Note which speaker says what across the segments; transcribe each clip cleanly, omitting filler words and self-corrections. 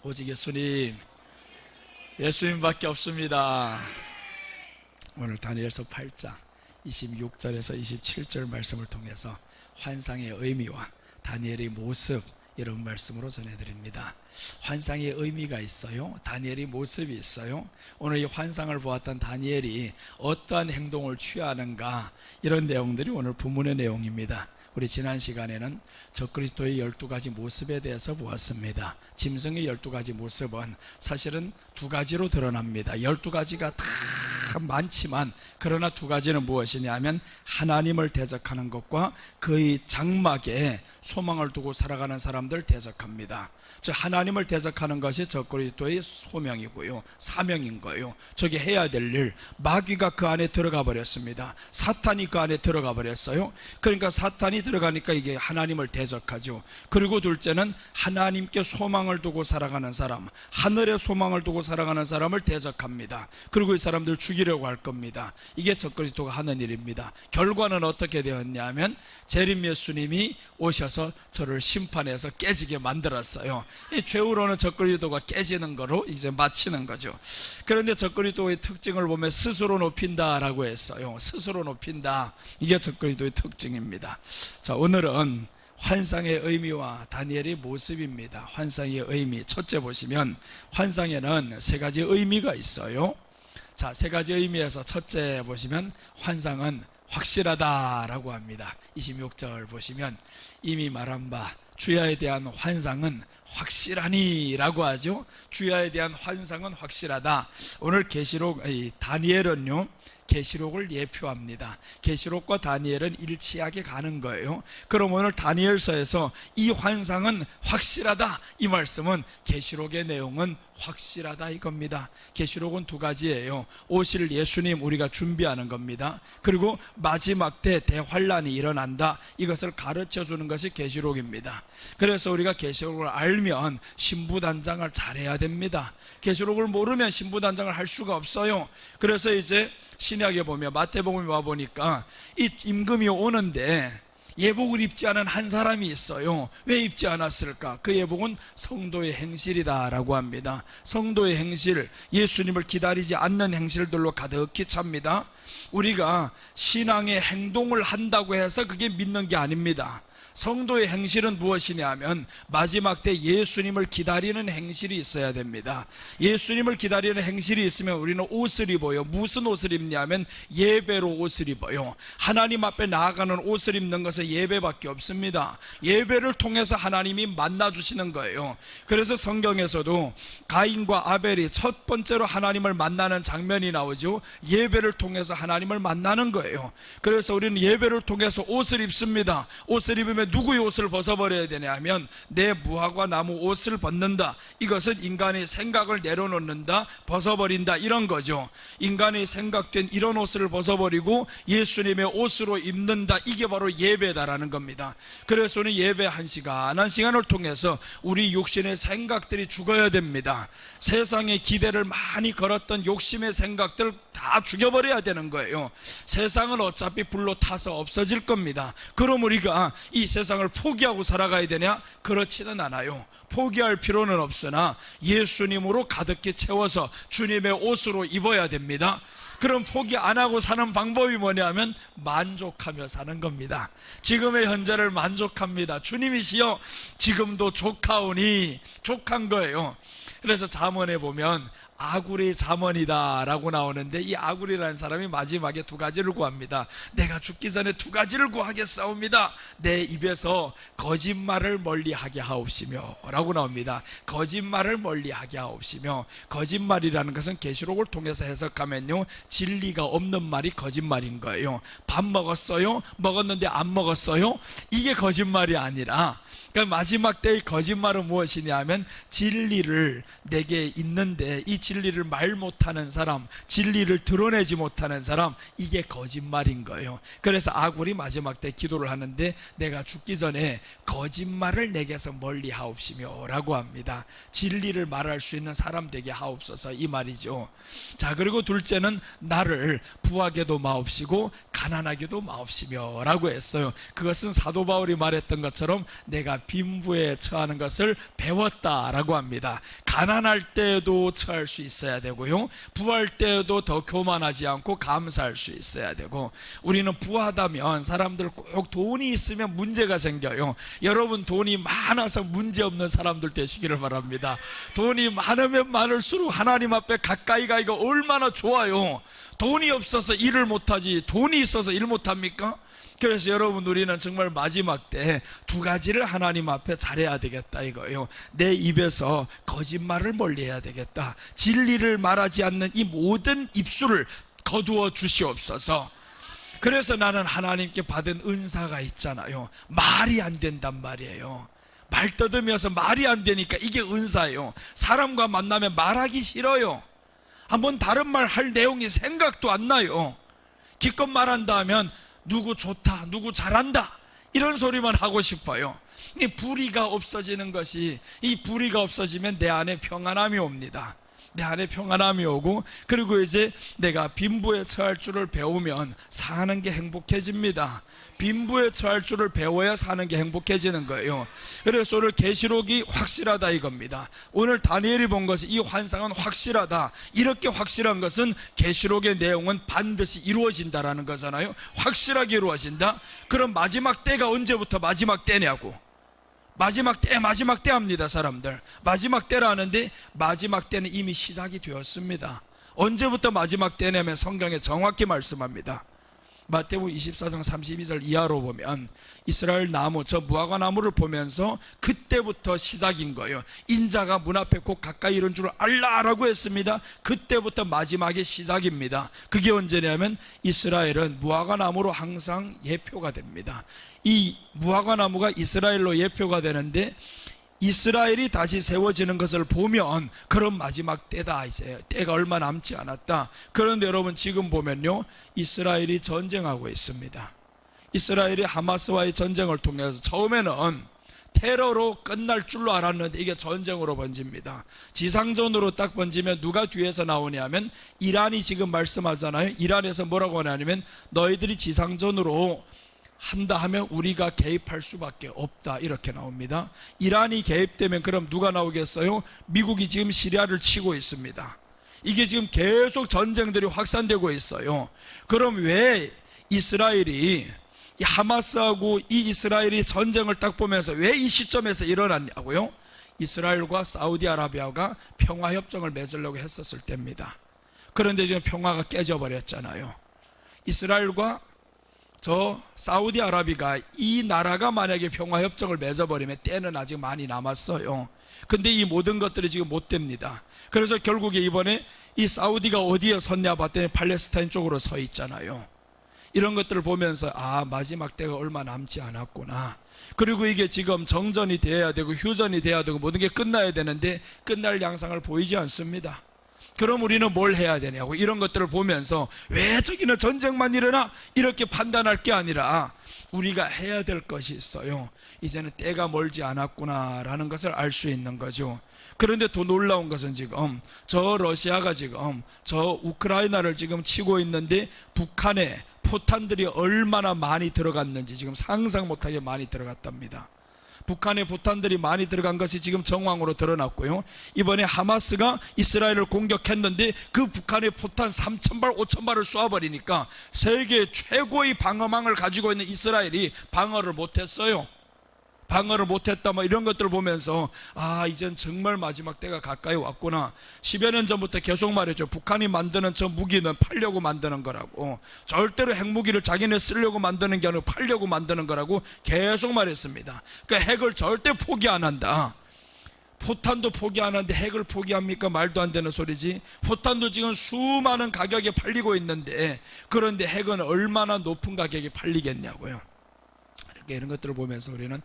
Speaker 1: 오직 예수님, 예수님밖에 없습니다. 오늘 다니엘서 8장 26절에서 27절 말씀을 통해서 환상의 의미와 다니엘의 모습, 이런 말씀으로 전해드립니다. 환상의 의미가 있어요. 다니엘의 모습이 있어요. 오늘 이 환상을 보았던 다니엘이 어떠한 행동을 취하는가, 이런 내용들이 오늘 본문의 내용입니다. 우리 지난 시간에는 적그리스도의 12가지 모습에 대해서 보았습니다. 짐승의 12가지 모습은 사실은 두 가지로 드러납니다. 12가지가 다 많지만 그러나 두 가지는 무엇이냐면 하나님을 대적하는 것과 그의 장막에 소망을 두고 살아가는 사람들 대적합니다. 즉 하나님을 대적하는 것이 적그리스도의 소명이고요, 사명인 거예요. 저게 해야 될 일, 마귀가 그 안에 들어가 버렸습니다. 사탄이 그 안에 들어가 버렸어요. 그러니까 사탄이 들어가니까 이게 하나님을 대적하죠. 그리고 둘째는 하나님께 소망을 두고 살아가는 사람, 하늘에 소망을 두고 살아가는 사람을 대적합니다. 그리고 이 사람들 죽이려고 할 겁니다. 이게 적그리스도가 하는 일입니다. 결과는 어떻게 되었냐면 재림 예수님이 오셔서 저를 심판해서 깨지게 만들었어요. 이 최후로는 적그리스도가 깨지는 거로 이제 마치는 거죠. 그런데 적그리스도의 특징을 보면 스스로 높인다라고 했어요. 스스로 높인다, 이게 적그리스도의 특징입니다. 자, 오늘은 환상의 의미와 다니엘의 모습입니다. 환상의 의미, 첫째 보시면 환상에는 세 가지 의미가 있어요. 자, 세 가지 의미에서 첫째 보시면 환상은 확실하다라고 합니다. 26절 보시면 이미 말한 바 주야에 대한 환상은 확실하니 라고 하죠. 주야에 대한 환상은 확실하다. 오늘 계시록, 다니엘은요, 계시록을 예표합니다. 계시록과 다니엘은 일치하게 가는 거예요. 그럼 오늘 다니엘서에서 이 환상은 확실하다, 이 말씀은 계시록의 내용은 확실하다 이겁니다. 계시록은 두 가지예요. 오실 예수님 우리가 준비하는 겁니다. 그리고 마지막 때 대환란이 일어난다, 이것을 가르쳐 주는 것이 계시록입니다. 그래서 우리가 계시록을 알면 신부단장을 잘해야 됩니다. 계시록을 모르면 신부단장을 할 수가 없어요. 그래서 이제 신약에 보면 마태복음에 와보니까 이 임금이 오는데 예복을 입지 않은 한 사람이 있어요. 왜 입지 않았을까? 그 예복은 성도의 행실이다라고 합니다. 성도의 행실, 예수님을 기다리지 않는 행실들로 가득히 찹니다. 우리가 신앙의 행동을 한다고 해서 그게 믿는 게 아닙니다. 성도의 행실은 무엇이냐 하면 마지막 때 예수님을 기다리는 행실이 있어야 됩니다. 예수님을 기다리는 행실이 있으면 우리는 옷을 입어요. 무슨 옷을 입냐면 예배로 옷을 입어요. 하나님 앞에 나아가는 옷을 입는 것은 예배밖에 없습니다. 예배를 통해서 하나님이 만나주시는 거예요. 그래서 성경에서도 가인과 아벨이 첫 번째로 하나님을 만나는 장면이 나오죠. 예배를 통해서 하나님을 만나는 거예요. 그래서 우리는 예배를 통해서 옷을 입습니다. 옷을 입으면 누구의 옷을 벗어버려야 되냐 하면 내 무화과 나무 옷을 벗는다. 이것은 인간의 생각을 내려놓는다, 벗어버린다, 이런 거죠. 인간의 생각된 이런 옷을 벗어버리고 예수님의 옷으로 입는다, 이게 바로 예배다라는 겁니다. 그래서 우리 예배 한 시간을 통해서 우리 육신의 생각들이 죽어야 됩니다. 세상에 기대를 많이 걸었던 욕심의 생각들 다 죽여버려야 되는 거예요. 세상은 어차피 불로 타서 없어질 겁니다. 그럼 우리가 이 세상을 포기하고 살아가야 되냐? 그렇지는 않아요. 포기할 필요는 없으나 예수님으로 가득히 채워서 주님의 옷으로 입어야 됩니다. 그럼 포기 안 하고 사는 방법이 뭐냐면 만족하며 사는 겁니다. 지금의 현재를 만족합니다. 주님이시여 지금도 족하오니, 족한 거예요. 그래서 잠언에 보면 아굴의 잠언이다 라고 나오는데, 이 아굴이라는 사람이 마지막에 두 가지를 구합니다. 내가 죽기 전에 두 가지를 구하겠사옵니다. 내 입에서 거짓말을 멀리하게 하옵시며 라고 나옵니다. 거짓말을 멀리하게 하옵시며, 거짓말이라는 것은 계시록을 통해서 해석하면요, 진리가 없는 말이 거짓말인 거예요. 밥 먹었어요? 먹었는데 안 먹었어요? 이게 거짓말이 아니라, 그러니까 마지막 때의 거짓말은 무엇이냐 하면 진리를 내게 있는데 이 진리를 말 못하는 사람, 진리를 드러내지 못하는 사람, 이게 거짓말인 거예요. 그래서 아굴이 마지막 때 기도를 하는데 내가 죽기 전에 거짓말을 내게서 멀리 하옵시며 라고 합니다. 진리를 말할 수 있는 사람 되게 하옵소서, 이 말이죠. 자, 그리고 둘째는 나를 부하게도 마옵시고 가난하게도 마옵시며 라고 했어요. 그것은 사도 바울이 말했던 것처럼 내가 빈부에 처하는 것을 배웠다라고 합니다. 가난할 때에도 처할 수 있어야 되고요, 부할 때에도 더 교만하지 않고 감사할 수 있어야 되고, 우리는 부하다면 사람들 꼭 돈이 있으면 문제가 생겨요. 여러분, 돈이 많아서 문제없는 사람들 되시기를 바랍니다. 돈이 많으면 많을수록 하나님 앞에 가까이 가기가 얼마나 좋아요. 돈이 없어서 일을 못하지 돈이 있어서 일 못합니까? 그래서 여러분, 우리는 정말 마지막 때 두 가지를 하나님 앞에 잘해야 되겠다 이거예요. 내 입에서 거짓말을 멀리해야 되겠다. 진리를 말하지 않는 이 모든 입술을 거두어 주시옵소서. 그래서 나는 하나님께 받은 은사가 있잖아요. 말이 안 된단 말이에요. 말 떠듬여서 말이 안 되니까 이게 은사예요. 사람과 만나면 말하기 싫어요. 한번 다른 말 할 내용이 생각도 안 나요. 기껏 말한다 하면 누구 좋다, 누구 잘한다, 이런 소리만 하고 싶어요. 이 불의가 없어지는 것이, 이 불의가 없어지면 내 안에 평안함이 옵니다. 내 안에 평안함이 오고, 그리고 이제 내가 빈부에 처할 줄을 배우면 사는 게 행복해집니다. 빈부에 처할 줄을 배워야 사는 게 행복해지는 거예요. 그래서 오늘 계시록이 확실하다 이겁니다. 오늘 다니엘이 본 것이 이 환상은 확실하다. 이렇게 확실한 것은 계시록의 내용은 반드시 이루어진다라는 거잖아요. 확실하게 이루어진다. 그럼 마지막 때가 언제부터 마지막 때냐고. 마지막 때 합니다, 사람들. 마지막 때라 하는데 마지막 때는 이미 시작이 되었습니다. 언제부터 마지막 때냐면 성경에 정확히 말씀합니다. 마태복음 24장 32절 이하로 보면 이스라엘 나무, 저 무화과 나무를 보면서 그때부터 시작인 거예요. 인자가 문 앞에 곧 가까이 이른 줄 알라라고 했습니다. 그때부터 마지막의 시작입니다. 그게 언제냐면 이스라엘은 무화과 나무로 항상 예표가 됩니다. 이 무화과 나무가 이스라엘로 예표가 되는데, 이스라엘이 다시 세워지는 것을 보면 그런 마지막 때다. 이제 때가 얼마 남지 않았다. 그런데 여러분, 지금 보면요, 이스라엘이 전쟁하고 있습니다. 이스라엘이 하마스와의 전쟁을 통해서 처음에는 테러로 끝날 줄로 알았는데 이게 전쟁으로 번집니다. 지상전으로 딱 번지면 누가 뒤에서 나오냐면 이란이 지금 말씀하잖아요. 이란에서 뭐라고 하냐면 너희들이 지상전으로 한다 하면 우리가 개입할 수밖에 없다, 이렇게 나옵니다. 이란이 개입되면 그럼 누가 나오겠어요? 미국이 지금 시리아를 치고 있습니다. 이게 지금 계속 전쟁들이 확산되고 있어요. 그럼 왜 이스라엘이, 이 하마스하고 이 이스라엘이 전쟁을 딱 보면서 왜 이 시점에서 일어났냐고요? 이스라엘과 사우디아라비아가 평화협정을 맺으려고 했었을 때입니다. 그런데 지금 평화가 깨져버렸잖아요. 이스라엘과 저 사우디아라비아가, 이 나라가 만약에 평화협정을 맺어버리면 때는 아직 많이 남았어요. 근데 이 모든 것들이 지금 못 됩니다. 그래서 결국에 이번에 이 사우디가 어디에 섰냐 봤더니 팔레스타인 쪽으로 서 있잖아요. 이런 것들을 보면서 마지막 때가 얼마 남지 않았구나. 그리고 이게 지금 정전이 돼야 되고 휴전이 돼야 되고 모든 게 끝나야 되는데 끝날 양상을 보이지 않습니다. 그럼 우리는 뭘 해야 되냐고, 이런 것들을 보면서 왜 저기는 전쟁만 일어나, 이렇게 판단할 게 아니라 우리가 해야 될 것이 있어요. 이제는 때가 멀지 않았구나라는 것을 알 수 있는 거죠. 그런데 더 놀라운 것은 지금 저 러시아가 지금 저 우크라이나를 지금 치고 있는데 북한에 포탄들이 얼마나 많이 들어갔는지 지금 상상 못하게 많이 들어갔답니다. 북한의 포탄들이 많이 들어간 것이 지금 정황으로 드러났고요, 이번에 하마스가 이스라엘을 공격했는데 그 북한의 포탄 3,000발 5,000발을 쏘아버리니까 세계 최고의 방어망을 가지고 있는 이스라엘이 방어를 못했어요. 방어를 못했다, 이런 것들을 보면서 이젠 정말 마지막 때가 가까이 왔구나. 10여 년 전부터 계속 말했죠. 북한이 만드는 저 무기는 팔려고 만드는 거라고. 절대로 핵무기를 자기네 쓰려고 만드는 게 아니고 팔려고 만드는 거라고 계속 말했습니다. 그러니까 핵을 절대 포기 안 한다. 포탄도 포기 안 하는데 핵을 포기합니까? 말도 안 되는 소리지. 포탄도 지금 수많은 가격에 팔리고 있는데, 그런데 핵은 얼마나 높은 가격에 팔리겠냐고요. 이런 것들을 보면서 우리는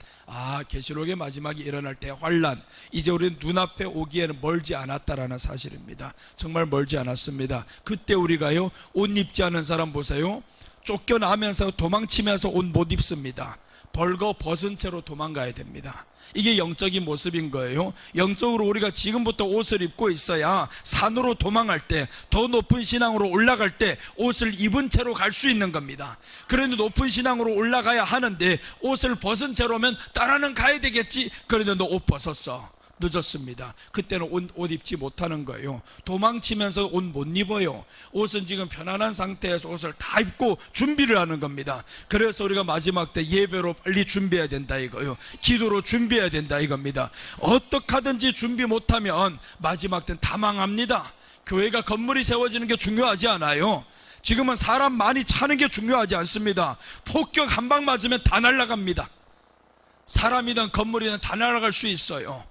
Speaker 1: 계시록의 마지막이 일어날 때 환란, 이제 우리는 눈앞에 오기에는 멀지 않았다라는 사실입니다. 정말 멀지 않았습니다. 그때 우리가요, 옷 입지 않은 사람 보세요. 쫓겨나면서 도망치면서 옷 못 입습니다. 벌거 벗은 채로 도망가야 됩니다. 이게 영적인 모습인 거예요. 영적으로 우리가 지금부터 옷을 입고 있어야 산으로 도망할 때, 더 높은 신앙으로 올라갈 때 옷을 입은 채로 갈 수 있는 겁니다. 그런데 높은 신앙으로 올라가야 하는데 옷을 벗은 채로면 따라는 가야 되겠지. 그런데 너 옷 벗었어. 늦었습니다. 그때는 옷 입지 못하는 거예요. 도망치면서 옷 못 입어요. 옷은 지금 편안한 상태에서 옷을 다 입고 준비를 하는 겁니다. 그래서 우리가 마지막 때 예배로 빨리 준비해야 된다 이거요. 기도로 준비해야 된다 이겁니다. 어떻게 하든지 준비 못하면 마지막 때는 다 망합니다. 교회가 건물이 세워지는 게 중요하지 않아요. 지금은 사람 많이 차는 게 중요하지 않습니다. 폭격 한 방 맞으면 다 날아갑니다. 사람이든 건물이든 다 날아갈 수 있어요.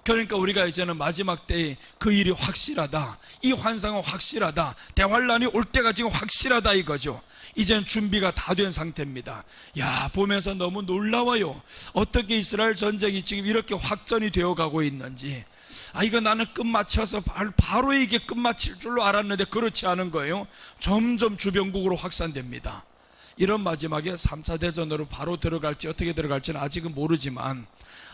Speaker 1: 그러니까 우리가 이제는 마지막 때에 그 일이 확실하다, 이 환상은 확실하다, 대환란이 올 때가 지금 확실하다 이거죠. 이제는 준비가 다 된 상태입니다. 보면서 너무 놀라워요. 어떻게 이스라엘 전쟁이 지금 이렇게 확전이 되어 가고 있는지. 이거 나는 끝마쳐서 바로 이게 끝마칠 줄로 알았는데 그렇지 않은 거예요. 점점 주변국으로 확산됩니다. 이런 마지막에 3차 대전으로 바로 들어갈지 어떻게 들어갈지는 아직은 모르지만,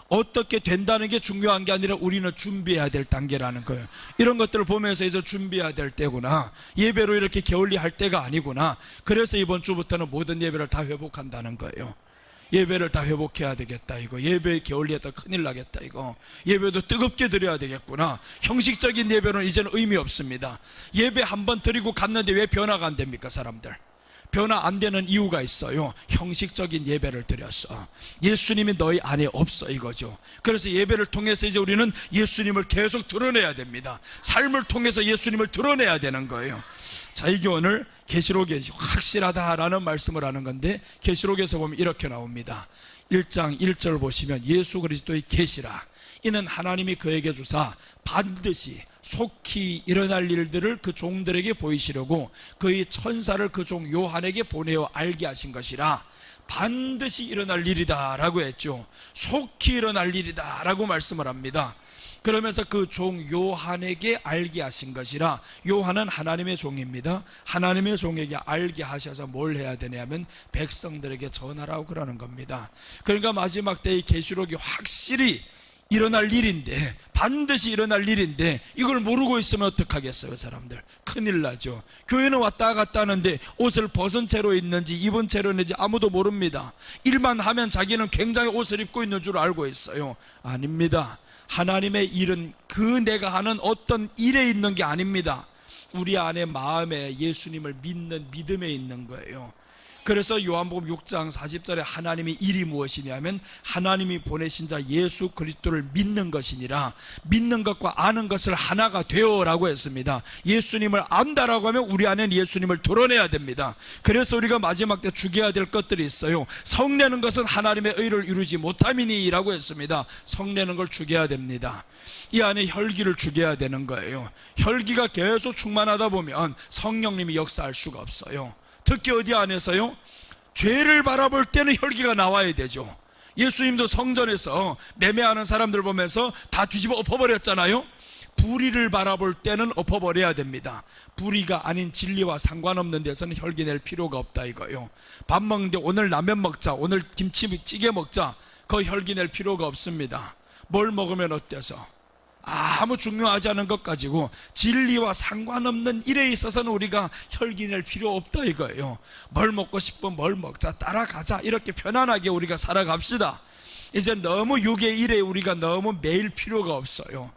Speaker 1: 어떻게 된다는 게 중요한 게 아니라 우리는 준비해야 될 단계라는 거예요. 이런 것들을 보면서 이제 준비해야 될 때구나, 예배로 이렇게 게을리할 때가 아니구나. 그래서 이번 주부터는 모든 예배를 다 회복한다는 거예요. 예배를 다 회복해야 되겠다 이거. 예배에 게을리했다 큰일 나겠다 이거. 예배도 뜨겁게 드려야 되겠구나. 형식적인 예배는 이제는 의미 없습니다. 예배 한번 드리고 갔는데 왜 변화가 안 됩니까? 사람들 변화 안 되는 이유가 있어요. 형식적인 예배를 드렸어. 예수님이 너희 안에 없어 이거죠. 그래서 예배를 통해서 이제 우리는 예수님을 계속 드러내야 됩니다. 삶을 통해서 예수님을 드러내야 되는 거예요. 자, 이게 오늘 계시록에 확실하다라는 말씀을 하는 건데, 계시록에서 보면 이렇게 나옵니다. 1장 1절 보시면 예수 그리스도의 계시라, 이는 하나님이 그에게 주사 반드시 속히 일어날 일들을 그 종들에게 보이시려고 그의 천사를 그 종 요한에게 보내어 알게 하신 것이라. 반드시 일어날 일이다 라고 했죠. 속히 일어날 일이다 라고 말씀을 합니다. 그러면서 그 종 요한에게 알게 하신 것이라. 요한은 하나님의 종입니다. 하나님의 종에게 알게 하셔서 뭘 해야 되냐면 백성들에게 전하라고 그러는 겁니다. 그러니까 마지막 때의 계시록이 확실히 일어날 일인데, 반드시 일어날 일인데 이걸 모르고 있으면 어떡하겠어요? 사람들 큰일 나죠. 교회는 왔다 갔다 하는데 옷을 벗은 채로 있는지 입은 채로 있는지 아무도 모릅니다. 일만 하면 자기는 굉장히 옷을 입고 있는 줄 알고 있어요. 아닙니다. 하나님의 일은 그 내가 하는 어떤 일에 있는 게 아닙니다. 우리 안에 마음에 예수님을 믿는 믿음에 있는 거예요. 그래서 요한복음 6장 40절에 하나님의 일이 무엇이냐면 하나님이 보내신 자 예수 그리스도를 믿는 것이니라. 믿는 것과 아는 것을 하나가 되어라고 했습니다. 예수님을 안다라고 하면 우리 안에는 예수님을 드러내야 됩니다. 그래서 우리가 마지막 때 죽여야 될 것들이 있어요. 성내는 것은 하나님의 의를 이루지 못함이니 라고 했습니다. 성내는 걸 죽여야 됩니다. 이 안에 혈기를 죽여야 되는 거예요. 혈기가 계속 충만하다 보면 성령님이 역사할 수가 없어요. 특히 어디 안에서요? 죄를 바라볼 때는 혈기가 나와야 되죠. 예수님도 성전에서 매매하는 사람들 보면서 다 뒤집어 엎어버렸잖아요. 불의를 바라볼 때는 엎어버려야 됩니다. 불의가 아닌 진리와 상관없는 데서는 혈기 낼 필요가 없다 이거요. 밥 먹는데 오늘 라면 먹자, 오늘 김치찌개 먹자, 그 혈기 낼 필요가 없습니다. 뭘 먹으면 어때서? 아무 중요하지 않은 것 가지고 진리와 상관없는 일에 있어서는 우리가 혈기 낼 필요 없다 이거예요. 뭘 먹고 싶으면 뭘 먹자, 따라가자, 이렇게 편안하게 우리가 살아갑시다. 이제 너무 육의 일에 우리가 너무 매일 필요가 없어요.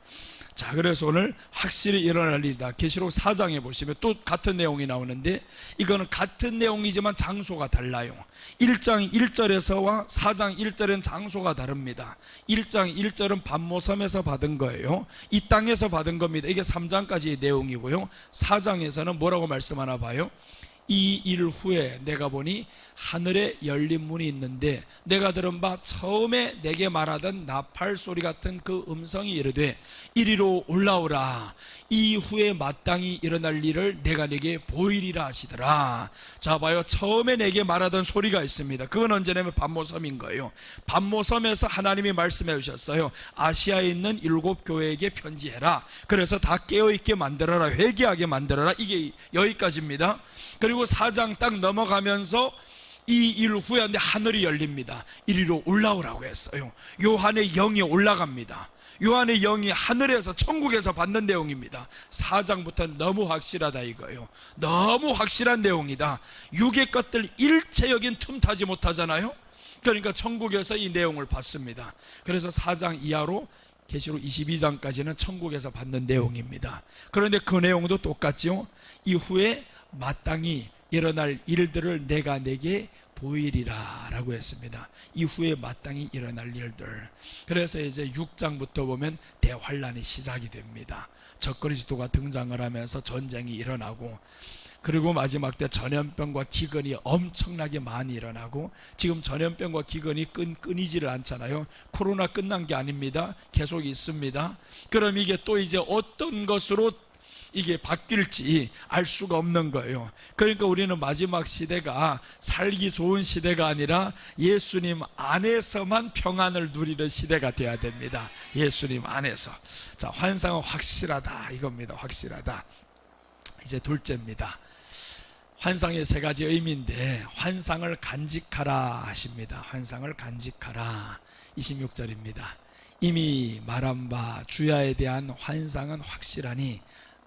Speaker 1: 자, 그래서 오늘 확실히 일어날 일이다. 계시록 4장에 보시면 또 같은 내용이 나오는데, 이거는 같은 내용이지만 장소가 달라요. 1장 1절에서와 4장 1절은 장소가 다릅니다. 1장 1절은 반모섬에서 받은 거예요. 이 땅에서 받은 겁니다. 이게 3장까지의 내용이고요. 4장에서는 뭐라고 말씀하나 봐요? 이 일 후에 내가 보니 하늘에 열린 문이 있는데 내가 들은 바 처음에 내게 말하던 나팔 소리 같은 그 음성이 이르되 이리로 올라오라. 이후에 마땅히 일어날 일을 내가 내게 보이리라 하시더라. 자 봐요, 처음에 내게 말하던 소리가 있습니다. 그건 언제냐면 반모섬인 거예요. 반모섬에서 하나님이 말씀해 주셨어요. 아시아에 있는 7교회에게 편지해라. 그래서 다 깨어있게 만들어라, 회개하게 만들어라. 이게 여기까지입니다. 그리고 4장 딱 넘어가면서 이 일 후에 하늘이 열립니다. 이리로 올라오라고 했어요. 요한의 영이 올라갑니다. 요한의 영이 하늘에서 천국에서 받는 내용입니다. 4장부터 너무 확실하다 이거예요. 너무 확실한 내용이다. 육의 것들 일체 여긴 틈타지 못하잖아요. 그러니까 천국에서 이 내용을 받습니다. 그래서 4장 이하로 계시록 22장까지는 천국에서 받는 내용입니다. 그런데 그 내용도 똑같죠. 이후에 마땅히 일어날 일들을 내가 내게 보이리라 라고 했습니다. 이후에 마땅히 일어날 일들. 그래서 이제 6장부터 보면 대환란이 시작이 됩니다. 적그리스도가 등장을 하면서 전쟁이 일어나고, 그리고 마지막 때 전염병과 기근이 엄청나게 많이 일어나고, 지금 전염병과 기근이 끊이지를 않잖아요. 코로나 끝난 게 아닙니다. 계속 있습니다. 그럼 이게 또 이제 어떤 것으로 이게 바뀔지 알 수가 없는 거예요. 그러니까 우리는 마지막 시대가 살기 좋은 시대가 아니라 예수님 안에서만 평안을 누리는 시대가 되어야 됩니다. 예수님 안에서. 자, 환상은 확실하다 이겁니다. 확실하다. 이제 둘째입니다. 환상의 3가지 의미인데, 환상을 간직하라 하십니다. 환상을 간직하라. 26절입니다. 이미 말한 바 주야에 대한 환상은 확실하니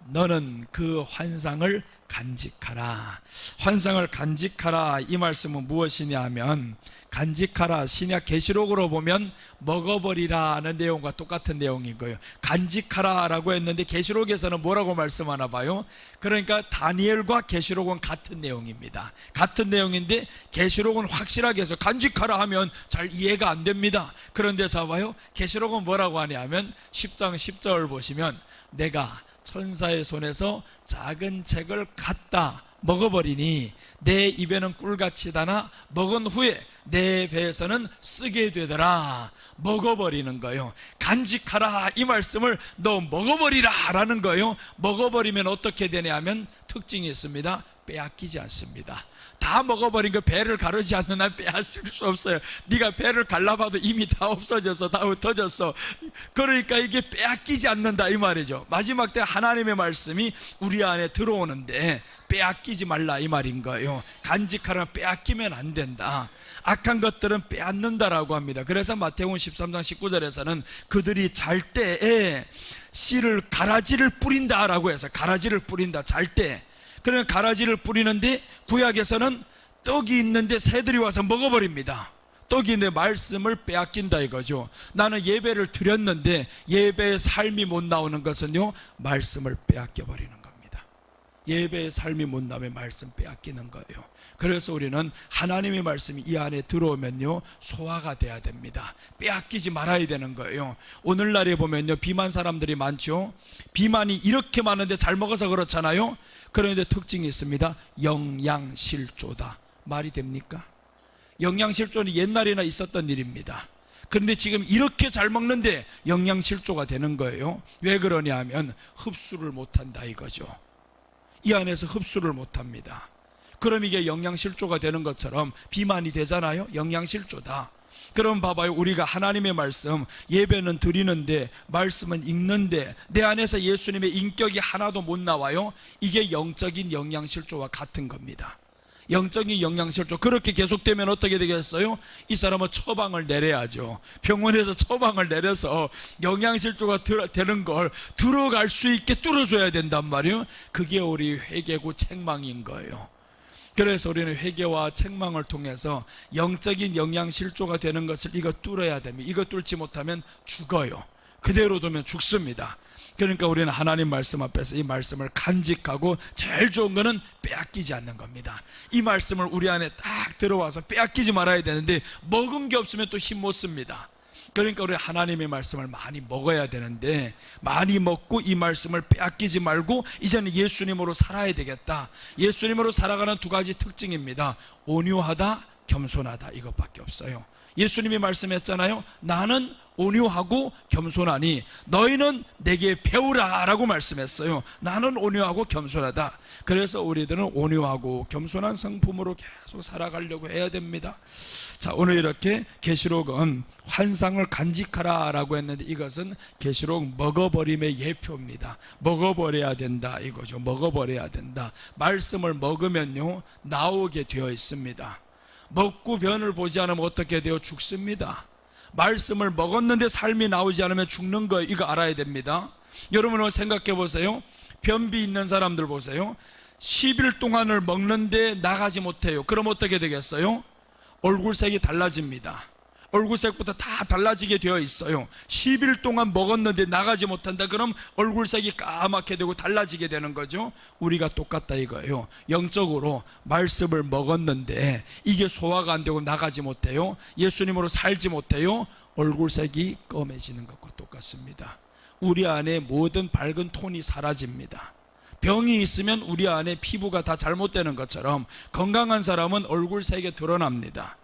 Speaker 1: 너는 그 환상을 간직하라. 환상을 간직하라, 이 말씀은 무엇이냐 하면, 간직하라, 신약 계시록으로 보면 먹어버리라는 내용과 똑같은 내용인 거예요. 간직하라라고 했는데 계시록에서는 뭐라고 말씀하나 봐요. 그러니까 다니엘과 계시록은 같은 내용입니다. 같은 내용인데 계시록은 확실하게 해서 간직하라 하면 잘 이해가 안 됩니다. 그런데 자 봐요, 계시록은 뭐라고 하냐면 10장 10절 보시면 내가 천사의 손에서 작은 책을 갖다 먹어버리니 내 입에는 꿀같이 다나 먹은 후에 내 배에서는 쓰게 되더라. 먹어버리는 거예요. 간직하라, 이 말씀을 너 먹어버리라 라는 거예요. 먹어버리면 어떻게 되냐 하면 특징이 있습니다. 빼앗기지 않습니다. 다 먹어버린 거 배를 가르지 않는 한 빼앗을 수 없어요. 네가 배를 갈라봐도 이미 다 없어져서 다 흩어졌어. 그러니까 이게 빼앗기지 않는다 이 말이죠. 마지막 때 하나님의 말씀이 우리 안에 들어오는데 빼앗기지 말라 이 말인 거예요. 간직하려면 빼앗기면 안 된다. 악한 것들은 빼앗는다라고 합니다. 그래서 마태복음 13장 19절에서는 그들이 잘 때에 씨를 가라지를 뿌린다라고 해서, 가라지를 뿌린다, 잘 때. 그러니까 가라지를 뿌리는데 구약에서는 떡이 있는데 새들이 와서 먹어버립니다. 떡이 내 말씀을 빼앗긴다 이거죠. 나는 예배를 드렸는데 예배의 삶이 못 나오는 것은요, 말씀을 빼앗겨 버리는 겁니다. 예배의 삶이 못 나오면 말씀 빼앗기는 거예요. 그래서 우리는 하나님의 말씀이 이 안에 들어오면요, 소화가 돼야 됩니다. 빼앗기지 말아야 되는 거예요. 오늘날에 보면요, 비만 사람들이 많죠. 비만이 이렇게 많은데 잘 먹어서 그렇잖아요. 그런데 특징이 있습니다. 영양실조다. 말이 됩니까? 영양실조는 옛날에나 있었던 일입니다. 그런데 지금 이렇게 잘 먹는데 영양실조가 되는 거예요. 왜 그러냐 하면 흡수를 못한다 이거죠. 이 안에서 흡수를 못합니다. 그럼 이게 영양실조가 되는 것처럼 비만이 되잖아요. 영양실조다. 그럼 봐봐요, 우리가 하나님의 말씀 예배는 드리는데 말씀은 읽는데 내 안에서 예수님의 인격이 하나도 못 나와요. 이게 영적인 영양실조와 같은 겁니다. 영적인 영양실조. 그렇게 계속되면 어떻게 되겠어요? 이 사람은 처방을 내려야죠. 병원에서 처방을 내려서 영양실조가 되는 걸 들어갈 수 있게 뚫어줘야 된단 말이에요. 그게 우리 회개고 책망인 거예요. 그래서 우리는 회개와 책망을 통해서 영적인 영양실조가 되는 것을 이거 뚫어야 됩니다. 이거 뚫지 못하면 죽어요. 그대로 두면 죽습니다. 그러니까 우리는 하나님 말씀 앞에서 이 말씀을 간직하고, 제일 좋은 거는 빼앗기지 않는 겁니다. 이 말씀을 우리 안에 딱 들어와서 빼앗기지 말아야 되는데 먹은 게 없으면 또 힘 못 씁니다. 그러니까 우리 하나님의 말씀을 많이 먹어야 되는데, 많이 먹고 이 말씀을 빼앗기지 말고 이제는 예수님으로 살아야 되겠다. 예수님으로 살아가는 두 가지 특징입니다. 온유하다, 겸손하다, 이것밖에 없어요. 예수님이 말씀했잖아요. 나는 온유하고 겸손하니 너희는 내게 배우라 라고 말씀했어요. 나는 온유하고 겸손하다. 그래서 우리들은 온유하고 겸손한 성품으로 계속 살아가려고 해야 됩니다. 자, 오늘 이렇게 계시록은 환상을 간직하라 라고 했는데, 이것은 계시록 먹어버림의 예표입니다. 먹어버려야 된다 이거죠. 먹어버려야 된다. 말씀을 먹으면요 나오게 되어 있습니다. 먹고 변을 보지 않으면 어떻게 돼요? 죽습니다. 말씀을 먹었는데 삶이 나오지 않으면 죽는 거예요. 이거 알아야 됩니다. 여러분 생각해 보세요. 변비 있는 사람들 보세요. 10일 동안을 먹는데 나가지 못해요. 그럼 어떻게 되겠어요? 얼굴색이 달라집니다. 얼굴색부터 다 달라지게 되어 있어요. 10일 동안 먹었는데 나가지 못한다. 그럼 얼굴색이 까맣게 되고 달라지게 되는 거죠. 우리가 똑같다 이거예요. 영적으로 말씀을 먹었는데 이게 소화가 안 되고 나가지 못해요. 예수님으로 살지 못해요. 얼굴색이 검해지는 것과 똑같습니다. 우리 안에 모든 밝은 톤이 사라집니다. 병이 있으면 우리 안에 피부가 다 잘못되는 것처럼 건강한 사람은 얼굴색에 드러납니다.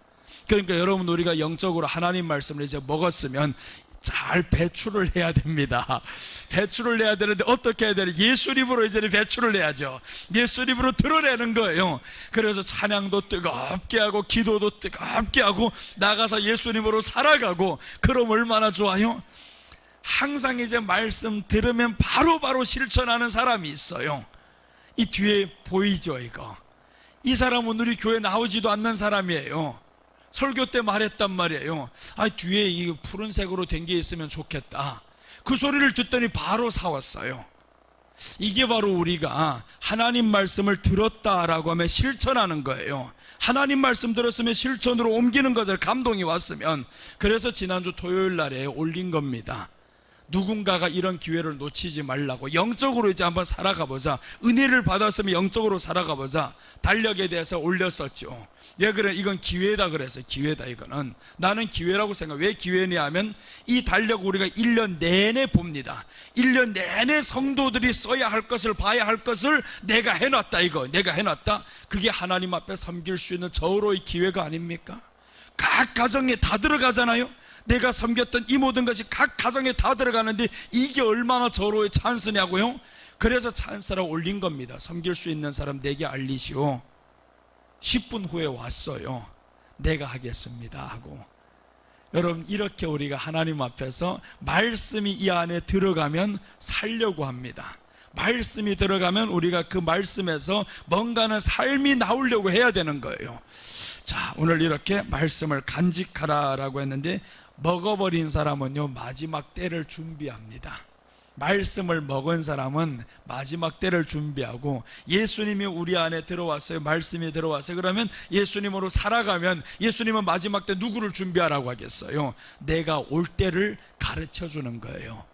Speaker 1: 그러니까 여러분, 우리가 영적으로 하나님 말씀을 이제 먹었으면 잘 배출을 해야 됩니다. 배출을 해야 되는데 어떻게 해야 되나? 예수님으로 이제는 배출을 해야죠. 예수님으로 드러내는 거예요. 그래서 찬양도 뜨겁게 하고 기도도 뜨겁게 하고 나가서 예수님으로 살아가고, 그럼 얼마나 좋아요? 항상 이제 말씀 들으면 바로바로 실천하는 사람이 있어요. 이 뒤에 보이죠 이거? 이 사람은 우리 교회 나오지도 않는 사람이에요. 설교 때 말했단 말이에요. 뒤에 이 푸른색으로 된 게 있으면 좋겠다. 그 소리를 듣더니 바로 사왔어요. 이게 바로 우리가 하나님 말씀을 들었다라고 하면 실천하는 거예요. 하나님 말씀 들었으면 실천으로 옮기는 거죠. 감동이 왔으면. 그래서 지난주 토요일 날에 올린 겁니다. 누군가가 이런 기회를 놓치지 말라고, 영적으로 이제 한번 살아가 보자, 은혜를 받았으면 영적으로 살아가 보자, 달력에 대해서 올렸었죠. 왜 그래? 이건 기회다 그래서. 기회다 이거는. 나는 기회라고 생각해. 왜 기회냐 하면 이 달력 우리가 1년 내내 봅니다. 1년 내내 성도들이 써야 할 것을, 봐야 할 것을 내가 해놨다 이거. 내가 해놨다. 그게 하나님 앞에 섬길 수 있는 저로의 기회가 아닙니까? 각 가정에 다 들어가잖아요. 내가 섬겼던 이 모든 것이 각 가정에 다 들어가는데 이게 얼마나 저로의 찬스냐고요? 그래서 찬스라 올린 겁니다. 섬길 수 있는 사람 내게 알리시오. 10분 후에 왔어요. 내가 하겠습니다 하고. 여러분, 이렇게 우리가 하나님 앞에서 말씀이 이 안에 들어가면 살려고 합니다. 말씀이 들어가면 우리가 그 말씀에서 뭔가는 삶이 나오려고 해야 되는 거예요. 자, 오늘 이렇게 말씀을 간직하라라고 했는데, 먹어버린 사람은요 마지막 때를 준비합니다. 말씀을 먹은 사람은 마지막 때를 준비하고, 예수님이 우리 안에 들어왔어요. 말씀이 들어왔어요. 그러면 예수님으로 살아가면 예수님은 마지막 때 누구를 준비하라고 하겠어요? 내가 올 때를 가르쳐 주는 거예요.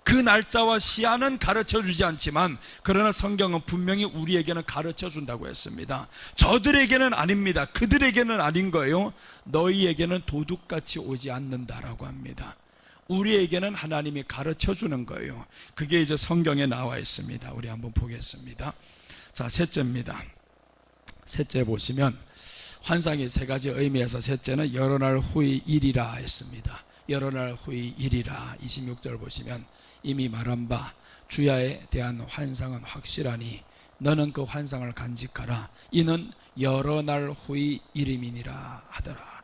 Speaker 1: 그 날짜와 시한은 가르쳐 주지 않지만, 그러나 성경은 분명히 우리에게는 가르쳐 준다고 했습니다. 저들에게는 아닙니다. 그들에게는 아닌 거예요. 너희에게는 도둑같이 오지 않는다라고 합니다. 우리에게는 하나님이 가르쳐 주는 거예요. 그게 이제 성경에 나와 있습니다. 우리 한번 보겠습니다. 자, 셋째입니다. 셋째 보시면 환상이 세 가지 의미에서 셋째는 여러 날 후의 일이라 했습니다. 여러 날 후의 일이라. 26절 보시면 이미 말한 바 주야에 대한 환상은 확실하니 너는 그 환상을 간직하라. 이는 여러 날 후의 일임이니라 하더라.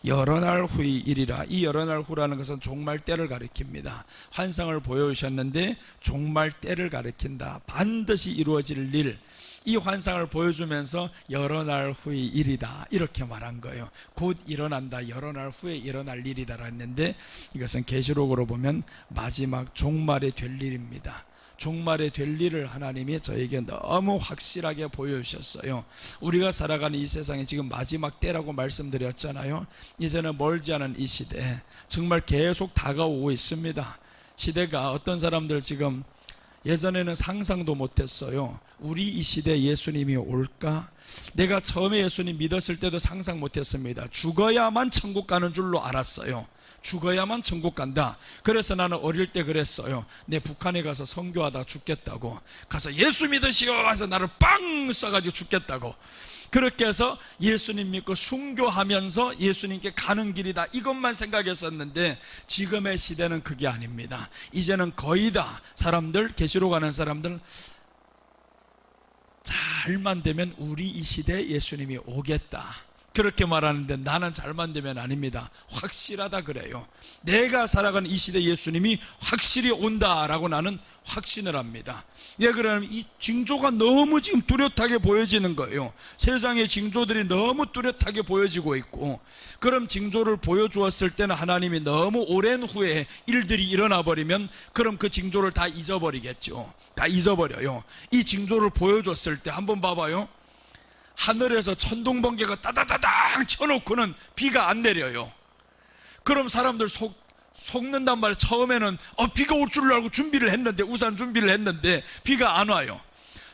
Speaker 1: 여러 날 후의 일이라. 이 여러 날 후라는 것은 종말 때를 가리킵니다. 환상을 보여주셨는데 종말 때를 가리킨다. 반드시 이루어질 일, 이 환상을 보여주면서 여러 날 후의 일이다 이렇게 말한 거예요. 곧 일어난다, 여러 날 후에 일어날 일이다 했는데, 이것은 계시록으로 보면 마지막 종말에 될 일입니다. 종말에 될 일을 하나님이 저에게 너무 확실하게 보여주셨어요. 우리가 살아가는 이 세상이 지금 마지막 때라고 말씀드렸잖아요. 이제는 멀지 않은 이 시대 정말 계속 다가오고 있습니다. 시대가 어떤 사람들 지금 예전에는 상상도 못했어요. 우리 이 시대에 예수님이 올까? 내가 처음에 예수님 믿었을 때도 상상 못했습니다. 죽어야만 천국 가는 줄로 알았어요. 죽어야만 천국 간다. 그래서 나는 어릴 때 그랬어요. 내 북한에 가서 선교하다 죽겠다고, 가서 예수 믿으시오 해서 나를 빵 쏴가지고 죽겠다고, 그렇게 해서 예수님 믿고 순교하면서 예수님께 가는 길이다, 이것만 생각했었는데 지금의 시대는 그게 아닙니다. 이제는 거의 다 사람들, 계시로 가는 사람들 잘만 되면 우리 이 시대에 예수님이 오겠다 그렇게 말하는데, 나는 잘만 되면 아닙니다. 확실하다 그래요. 내가 살아가는 이 시대 예수님이 확실히 온다라고 나는 확신을 합니다. 예, 그러면 이 징조가 너무 지금 뚜렷하게 보여지는 거예요. 세상의 징조들이 너무 뚜렷하게 보여지고 있고, 그럼 징조를 보여주었을 때는 하나님이 너무 오랜 후에 일들이 일어나 버리면 그럼 그 징조를 다 잊어버리겠죠. 다 잊어버려요. 이 징조를 보여줬을 때 한번 봐봐요. 하늘에서 천둥번개가 따다다당 쳐놓고는 비가 안 내려요. 그럼 사람들 속는단 말이에요. 처음에는 비가 올 줄 알고 준비를 했는데, 우산 준비를 했는데 비가 안 와요.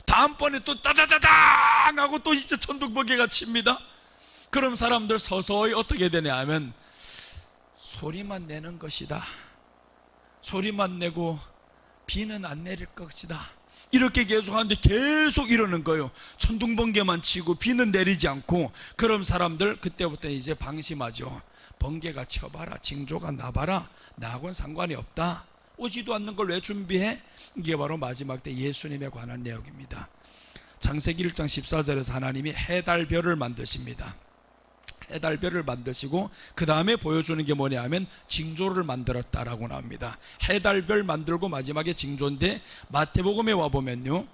Speaker 1: 다음번에 또 따다다당 하고 또 이제 천둥번개가 칩니다. 그럼 사람들 서서히 어떻게 되냐 하면 소리만 내는 것이다, 소리만 내고 비는 안 내릴 것이다, 이렇게 계속 하는데 계속 이러는 거예요. 천둥번개만 치고 비는 내리지 않고. 그럼 사람들 그때부터 이제 방심하죠. 번개가 쳐봐라, 징조가 나봐라, 나하고는 상관이 없다, 오지도 않는 걸 왜 준비해? 이게 바로 마지막 때 예수님에 관한 내용입니다. 창세기 1장 14절에서 하나님이 해달별을 만드십니다. 해달별을 만드시고 그 다음에 보여주는 게 뭐냐 하면 징조를 만들었다라고 나옵니다. 해달별 만들고 마지막에 징조인데, 마태복음에 와보면요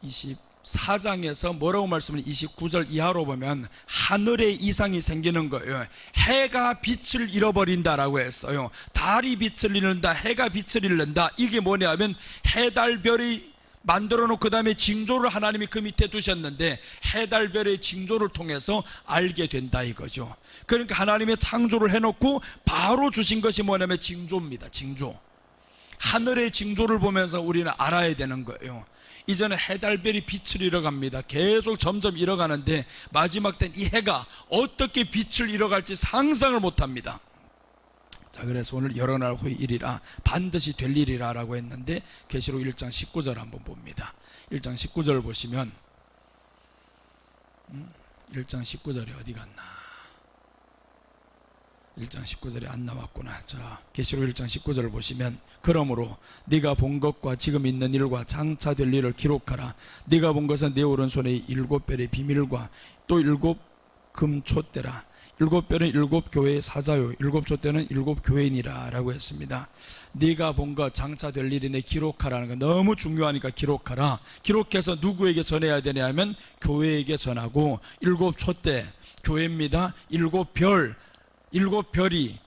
Speaker 1: 24장에서 뭐라고 말씀을 29절 이하로 보면 하늘에 이상이 생기는 거예요. 해가 빛을 잃어버린다라고 했어요. 달이 빛을 잃는다, 해가 빛을 잃는다. 이게 뭐냐 하면 해달별이 만들어 놓고 그 다음에 징조를 하나님이 그 밑에 두셨는데 해달별의 징조를 통해서 알게 된다 이거죠. 그러니까 하나님의 창조를 해놓고 바로 주신 것이 뭐냐면 징조입니다. 징조. 하늘의 징조를 보면서 우리는 알아야 되는 거예요. 이제는 해달별이 빛을 잃어갑니다. 계속 점점 잃어가는데 마지막 땐 이 해가 어떻게 빛을 잃어갈지 상상을 못합니다. 자, 그래서 오늘 여러 날 후의 일이라 반드시 될 일이라 라고 했는데 계시록 1장 19절 한번 봅니다. 1장 19절 보시면 1장 19절이 어디 갔나? 1장 19절이 안 나왔구나. 자, 계시록 1장 19절을 보시면 그러므로 네가 본 것과 지금 있는 일과 장차 될 일을 기록하라. 네가 본 것은 내 오른손에 7별의 비밀과 또 7 금촛대라. 7별은 7 교회의 사자요 7 촛대는 7 교회인이라 라고 했습니다. 네가 본 것 장차 될 일이네 기록하라는 거 너무 중요하니까 기록하라. 기록해서 누구에게 전해야 되냐 하면 교회에게 전하고, 7 촛대 교회입니다. 7별이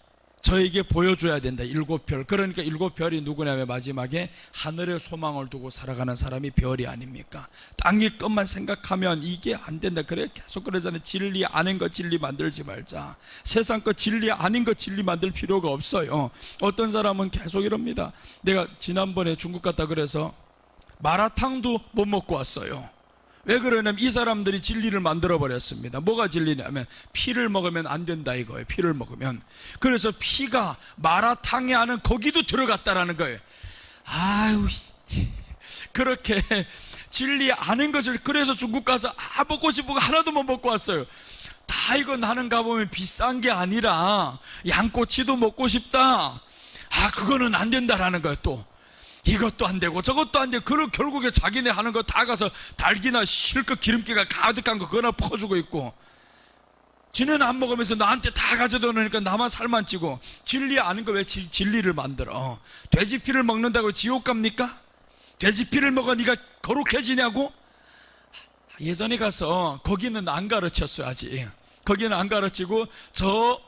Speaker 1: 저에게 보여줘야 된다. 7별. 그러니까 7별이 누구냐면 마지막에 하늘의 소망을 두고 살아가는 사람이 별이 아닙니까? 땅의 것만 생각하면 이게 안 된다. 그래 계속 그러잖아요. 진리 아닌 거 진리 만들지 말자. 세상 거 진리 아닌 거 진리 만들 필요가 없어요. 어떤 사람은 계속 이럽니다. 내가 지난번에 중국 갔다 그래서 마라탕도 못 먹고 왔어요. 왜 그러냐면 이 사람들이 진리를 만들어 버렸습니다. 뭐가 진리냐면 피를 먹으면 안 된다 이거예요. 피를 먹으면. 그래서 피가 마라탕에 하는 거기도 들어갔다라는 거예요. 아유, 그렇게 진리 아닌 것을, 그래서 중국 가서 먹고 싶은 거 하나도 못 먹고 왔어요. 다 이거 나는 가보면 비싼 게 아니라 양꼬치도 먹고 싶다. 그거는 안 된다라는 거예요. 또 이것도 안 되고 저것도 안 되고, 그리고 결국에 자기네 하는 거 다 가서 닭이나 실컷 기름기가 가득한 거 그거나 퍼주고 있고, 지네는 안 먹으면서 나한테 다 가져다 놓으니까 나만 살만 찌고. 진리 아는 거 왜 진리를 만들어? 돼지 피를 먹는다고 지옥 갑니까? 돼지 피를 먹어 네가 거룩해지냐고? 예전에 가서 거기는 안 가르쳤어요. 아직 거기는 안 가르치고 저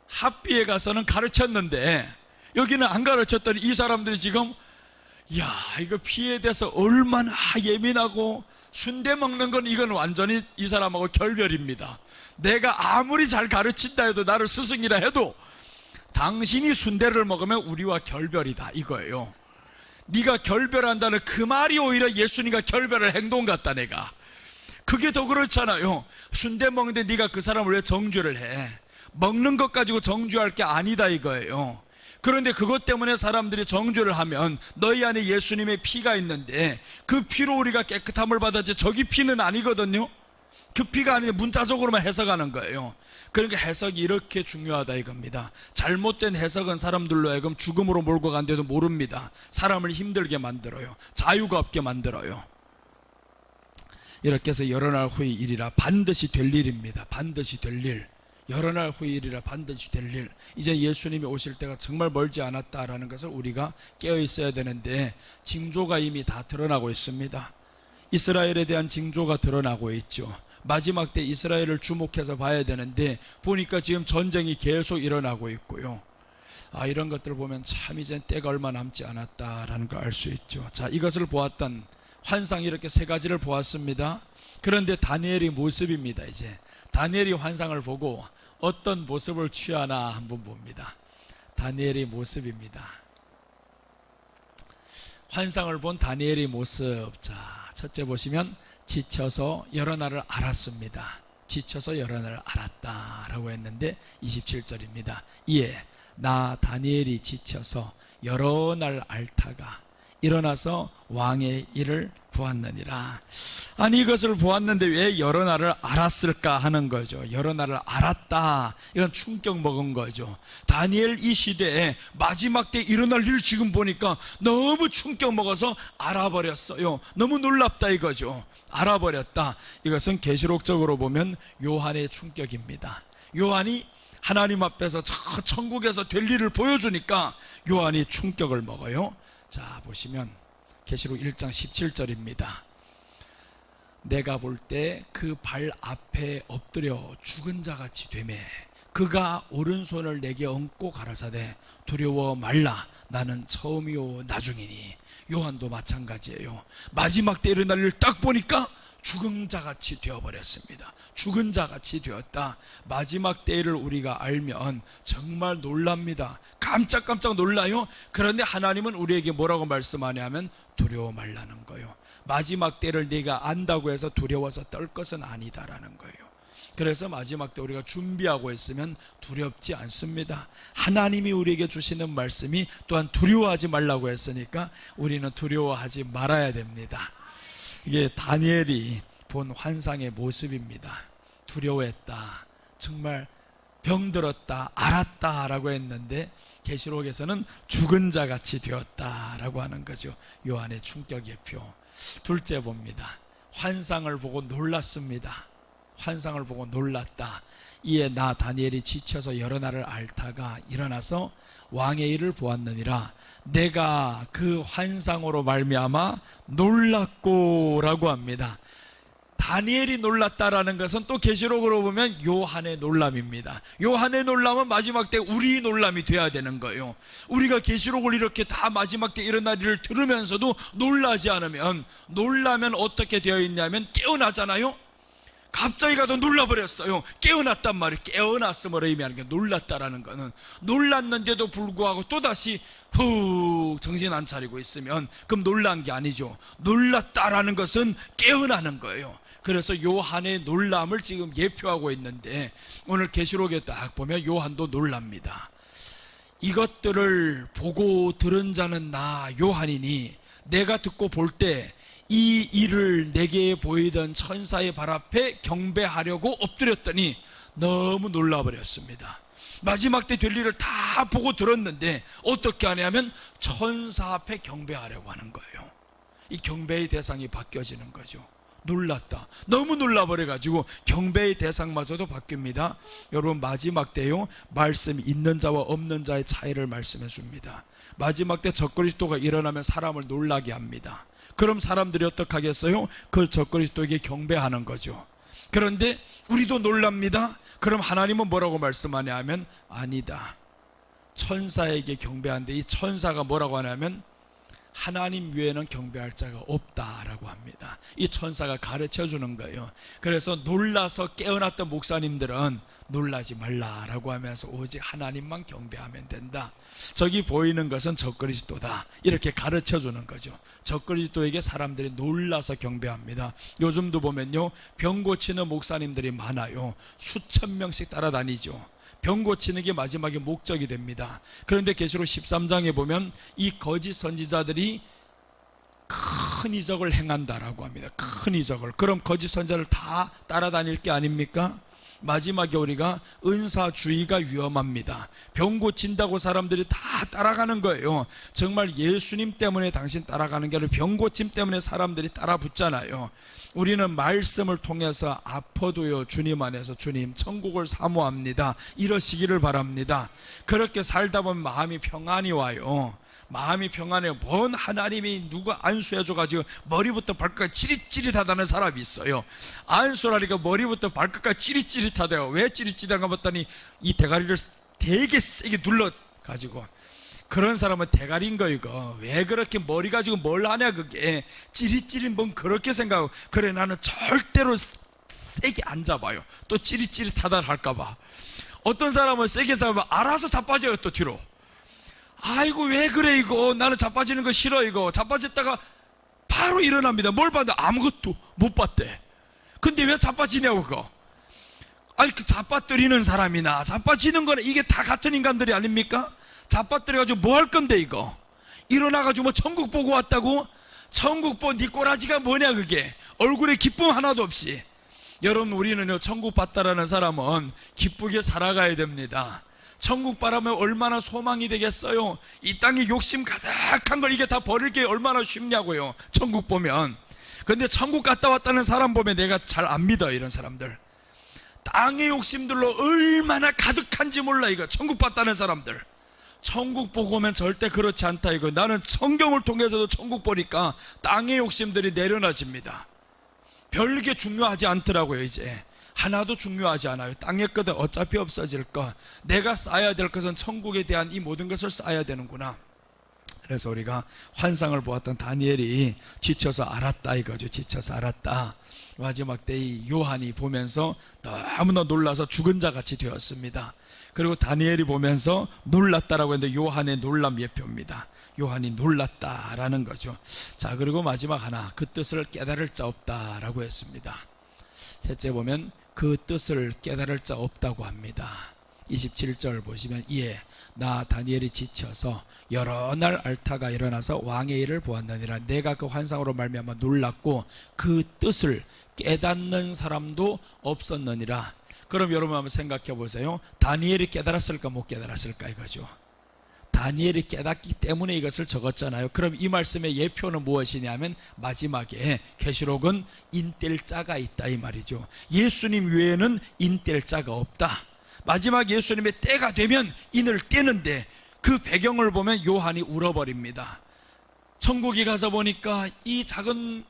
Speaker 1: 합비에 가서는 가르쳤는데 여기는 안 가르쳤더니 이 사람들이 지금 이거 피에 대해서 얼마나 예민하고, 순대 먹는 건 이건 완전히 이 사람하고 결별입니다. 내가 아무리 잘 가르친다 해도, 나를 스승이라 해도 당신이 순대를 먹으면 우리와 결별이다 이거예요. 네가 결별한다는 그 말이 오히려 예수님과 결별할 행동 같다. 내가 그게 더 그렇잖아요. 순대 먹는데 네가 그 사람을 왜 정죄를 해? 먹는 것 가지고 정죄할 게 아니다 이거예요. 그런데 그것 때문에 사람들이 정죄를 하면 너희 안에 예수님의 피가 있는데 그 피로 우리가 깨끗함을 받았지 저기 피는 아니거든요. 그 피가 아닌데 문자적으로만 해석하는 거예요. 그러니까 해석이 이렇게 중요하다 이겁니다. 잘못된 해석은 사람들로 하여금 죽음으로 몰고 간데도 모릅니다. 사람을 힘들게 만들어요. 자유가 없게 만들어요. 이렇게 해서 여러 날 후의 일이라 반드시 될 일입니다. 반드시 될 일. 여러 날 후의 일이라 반드시 될 일. 이제 예수님이 오실 때가 정말 멀지 않았다라는 것을 우리가 깨어 있어야 되는데 징조가 이미 다 드러나고 있습니다. 이스라엘에 대한 징조가 드러나고 있죠. 마지막 때 이스라엘을 주목해서 봐야 되는데 보니까 지금 전쟁이 계속 일어나고 있고요. 이런 것들을 보면 참 이제 때가 얼마 남지 않았다라는 걸 알 수 있죠. 자, 이것을 보았던 환상 이렇게 세 가지를 보았습니다. 그런데 다니엘의 모습입니다. 이제 다니엘이 환상을 보고 어떤 모습을 취하나 한번 봅니다. 다니엘의 모습입니다. 환상을 본 다니엘의 모습. 자, 첫째 보시면 지쳐서 여러 날을 앓았습니다. 지쳐서 여러 날을 앓았다라고 했는데 27절입니다. 이에 나 다니엘이 지쳐서 여러 날 앓다가 일어나서 왕의 일을 보았느니라. 아니 이것을 보았는데 왜 여러 날을 앓았을까 하는 거죠. 여러 날을 앓았다. 이건 충격 먹은 거죠. 다니엘 이 시대에 마지막 때 일어날 일 지금 보니까 너무 충격 먹어서 알아버렸어요. 너무 놀랍다 이거죠. 알아버렸다. 이것은 계시록적으로 보면 요한의 충격입니다. 요한이 하나님 앞에서 저 천국에서 될 일을 보여주니까 요한이 충격을 먹어요. 자, 보시면 계시록 1장 17절입니다. 내가 볼 때 그 발 앞에 엎드려 죽은 자같이 되매 그가 오른손을 내게 얹고 가라사대 두려워 말라 나는 처음이요 나중이니. 요한도 마찬가지예요. 마지막 때 일어날 일 딱 보니까 죽은 자같이 되어버렸습니다. 죽은 자같이 되었다. 마지막 때를 우리가 알면 정말 놀랍니다. 깜짝깜짝 놀라요. 그런데 하나님은 우리에게 뭐라고 말씀하냐면 두려워 말라는 거예요. 마지막 때를 네가 안다고 해서 두려워서 떨 것은 아니다라는 거예요. 그래서 마지막 때 우리가 준비하고 있으면 두렵지 않습니다. 하나님이 우리에게 주시는 말씀이 또한 두려워하지 말라고 했으니까 우리는 두려워하지 말아야 됩니다. 이게 다니엘이 본 환상의 모습입니다. 두려워했다. 정말 병들었다. 알았다라고 했는데 계시록에서는 죽은 자같이 되었다라고 하는 거죠. 요한의 충격의 표. 둘째 봅니다. 환상을 보고 놀랐습니다. 환상을 보고 놀랐다. 이에 나 다니엘이 지쳐서 여러 날을 앓다가 일어나서 왕의 일을 보았느니라. 내가 그 환상으로 말미암아 놀랐고 라고 합니다. 다니엘이 놀랐다라는 것은 또 계시록으로 보면 요한의 놀람입니다. 요한의 놀람은 마지막 때 우리 놀람이 돼야 되는 거예요. 우리가 계시록을 이렇게 다 마지막 때 일어날 일을 들으면서도 놀라지 않으면, 놀라면 어떻게 되어 있냐면 깨어나잖아요. 갑자기 가도 놀라버렸어요. 깨어났단 말이에요. 깨어났음을 의미하는 게 놀랐다라는 거는, 놀랐는데도 불구하고 또다시 훅 정신 안 차리고 있으면 그럼 놀란 게 아니죠. 놀랐다라는 것은 깨어나는 거예요. 그래서 요한의 놀람을 지금 예표하고 있는데 오늘 계시록에 딱 보면 요한도 놀랍니다. 이것들을 보고 들은 자는 나 요한이니 내가 듣고 볼 때 이 일을 내게 보이던 천사의 발 앞에 경배하려고 엎드렸더니 너무 놀라버렸습니다. 마지막 때 될 일을 다 보고 들었는데 어떻게 하냐면 천사 앞에 경배하려고 하는 거예요. 이 경배의 대상이 바뀌어지는 거죠. 놀랐다. 너무 놀라버려가지고 경배의 대상마저도 바뀝니다. 여러분 마지막 때요, 말씀 있는 자와 없는 자의 차이를 말씀해 줍니다. 마지막 때 적그리스도가 일어나면 사람을 놀라게 합니다. 그럼 사람들이 어떻게 하겠어요? 그 적그리스도에게 경배하는 거죠. 그런데 우리도 놀랍니다. 그럼 하나님은 뭐라고 말씀하냐 하면 아니다. 천사에게 경배하는데 이 천사가 뭐라고 하냐면 하나님 외에는 경배할 자가 없다라고 합니다. 이 천사가 가르쳐 주는 거예요. 그래서 놀라서 깨어났던 목사님들은 놀라지 말라라고 하면서 오직 하나님만 경배하면 된다. 저기 보이는 것은 적그리스도다. 이렇게 가르쳐 주는 거죠. 적그리스도에게 사람들이 놀라서 경배합니다. 요즘도 보면요, 병 고치는 목사님들이 많아요. 수천 명씩 따라다니죠. 병 고치는 게 마지막에 목적이 됩니다. 그런데 계시록 13장에 보면 이 거짓 선지자들이 큰 이적을 행한다라고 합니다. 큰 이적을. 그럼 거짓 선지자를 다 따라다닐 게 아닙니까? 마지막에 우리가 은사주의가 위험합니다. 병 고친다고 사람들이 다 따라가는 거예요. 정말 예수님 때문에 당신 따라가는 게 아니라 병 고침 때문에 사람들이 따라 붙잖아요. 우리는 말씀을 통해서 아파도요 주님 안에서 주님 천국을 사모합니다 이러시기를 바랍니다. 그렇게 살다 보면 마음이 평안이 와요. 마음이 평안해요. 뭔 하나님이 누가 안수해줘가지고 머리부터 발끝까지 찌릿찌릿하다는 사람이 있어요. 안수라니까 머리부터 발끝까지 찌릿찌릿하대요. 왜 찌릿찌릿한가 봤더니 이 대가리를 되게 세게 눌러가지고. 그런 사람은 대가리인 거 이거. 왜 그렇게 머리 가지고 뭘 하냐 그게. 찌릿찌릿 뭔 그렇게 생각하고. 그래 나는 절대로 세게 안 잡아요. 또 찌릿찌릿하다 할까봐. 어떤 사람은 세게 잡으면 알아서 자빠져요 또 뒤로. 아이고 왜 그래 이거. 나는 자빠지는 거 싫어 이거. 자빠졌다가 바로 일어납니다. 뭘 봤는데 아무것도 못 봤대. 근데 왜 자빠지냐고 그거. 아니 그 자빠뜨리는 사람이나 자빠지는 거나 이게 다 같은 인간들이 아닙니까? 자빠뜨려가지고 뭐 할 건데 이거. 일어나가지고 뭐 천국 보고 왔다고? 천국 본 네 꼬라지가 뭐냐 그게. 얼굴에 기쁨 하나도 없이. 여러분 우리는요 천국 봤다라는 사람은 기쁘게 살아가야 됩니다. 천국 바라면 얼마나 소망이 되겠어요. 이 땅에 욕심 가득한 걸 이게 다 버릴 게 얼마나 쉽냐고요 천국 보면. 근데 천국 갔다 왔다는 사람 보면 내가 잘 안 믿어. 이런 사람들 땅의 욕심들로 얼마나 가득한지 몰라 이거. 천국 봤다는 사람들 천국 보고 오면 절대 그렇지 않다 이거. 나는 성경을 통해서도 천국 보니까 땅의 욕심들이 내려놔집니다. 별게 중요하지 않더라고요. 이제 하나도 중요하지 않아요. 땅의 것은 어차피 없어질 것. 내가 쌓아야 될 것은 천국에 대한 이 모든 것을 쌓아야 되는구나. 그래서 우리가 환상을 보았던 다니엘이 지쳐서 알았다 이거죠. 지쳐서 알았다. 마지막 때 이 요한이 보면서 너무나 놀라서 죽은 자 같이 되었습니다. 그리고 다니엘이 보면서 놀랐다라고 했는데 요한의 놀람 예표입니다. 요한이 놀랐다라는 거죠. 자, 그리고 마지막 하나, 그 뜻을 깨달을 자 없다라고 했습니다. 셋째 보면 그 뜻을 깨달을 자 없다고 합니다. 27절 보시면 이에 나 다니엘이 지쳐서 여러 날 앓다가 일어나서 왕의 일을 보았느니라. 내가 그 환상으로 말미암아 놀랐고 그 뜻을 깨닫는 사람도 없었느니라. 그럼 여러분 한번 생각해 보세요. 다니엘이 깨달았을까 못 깨달았을까 이거죠. 다니엘이 깨닫기 때문에 이것을 적었잖아요. 그럼 이 말씀의 예표는 무엇이냐면 마지막에 계시록은 인뗄 자가 있다 이 말이죠. 예수님 외에는 인뗄 자가 없다. 마지막 예수님의 때가 되면 인을 떼는데 그 배경을 보면 요한이 울어버립니다. 천국에 가서 보니까 이 작은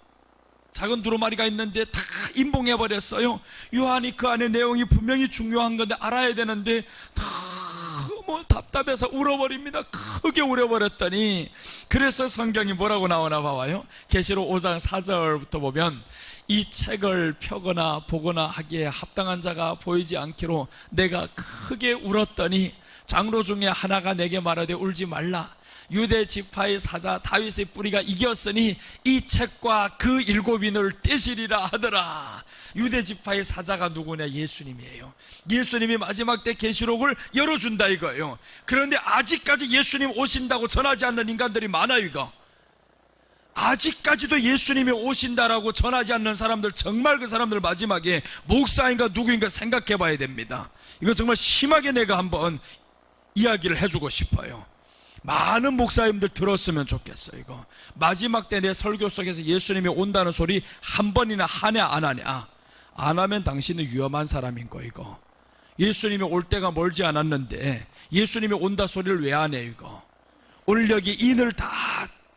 Speaker 1: 두루마리가 있는데 다 임봉해버렸어요. 요한이 그 안에 내용이 분명히 중요한 건데 알아야 되는데 너무 답답해서 울어버립니다. 크게 울어버렸더니 그래서 성경이 뭐라고 나오나 봐요. 계시록 5장 4절부터 보면 이 책을 펴거나 보거나 하기에 합당한 자가 보이지 않기로 내가 크게 울었더니 장로 중에 하나가 내게 말하되 울지 말라. 유대 지파의 사자 다윗의 뿌리가 이겼으니 이 책과 그 7인을 떼시리라 하더라. 유대 지파의 사자가 누구냐? 예수님이에요. 예수님이 마지막 때 계시록을 열어준다 이거예요. 그런데 아직까지 예수님 오신다고 전하지 않는 인간들이 많아요 이거. 아직까지도 예수님이 오신다라고 전하지 않는 사람들, 정말 그 사람들 마지막에 목사인가 누구인가 생각해 봐야 됩니다. 이거 정말 심하게 내가 한번 이야기를 해주고 싶어요. 많은 목사님들 들었으면 좋겠어. 이거 마지막 때 내 설교 속에서 예수님이 온다는 소리 한 번이나 하냐 안 하냐. 안 하면 당신은 위험한 사람인 거 이거. 예수님이 올 때가 멀지 않았는데 예수님이 온다 소리를 왜 안 해 이거. 오늘 여기 인을 다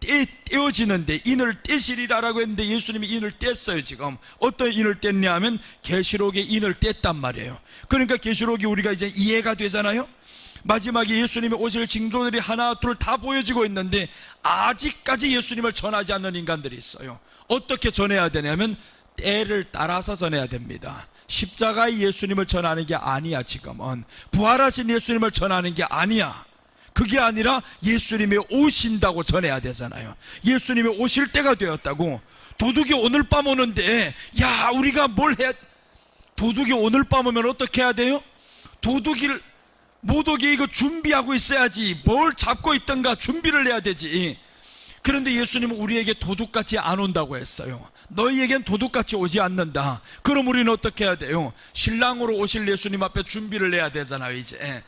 Speaker 1: 떼어지는데 인을 떼시리라라고 했는데 예수님이 인을 뗐어요. 지금 어떤 인을 뗐냐 하면 계시록의 인을 뗐단 말이에요. 그러니까 계시록이 우리가 이제 이해가 되잖아요. 마지막에 예수님이 오실 징조들이 하나 둘 다 보여지고 있는데 아직까지 예수님을 전하지 않는 인간들이 있어요. 어떻게 전해야 되냐면 때를 따라서 전해야 됩니다. 십자가의 예수님을 전하는 게 아니야. 지금은 부활하신 예수님을 전하는 게 아니야. 그게 아니라 예수님이 오신다고 전해야 되잖아요. 예수님이 오실 때가 되었다고. 도둑이 오늘 밤 오는데 야 우리가 뭘 해야. 도둑이 오늘 밤 오면 어떻게 해야 돼요? 도둑이를 못 오게 이거 준비하고 있어야지. 뭘 잡고 있던가 준비를 해야 되지. 그런데 예수님은 우리에게 도둑같이 안 온다고 했어요. 너희에겐 도둑같이 오지 않는다. 그럼 우리는 어떻게 해야 돼요? 신랑으로 오실 예수님 앞에 준비를 해야 되잖아요 이제.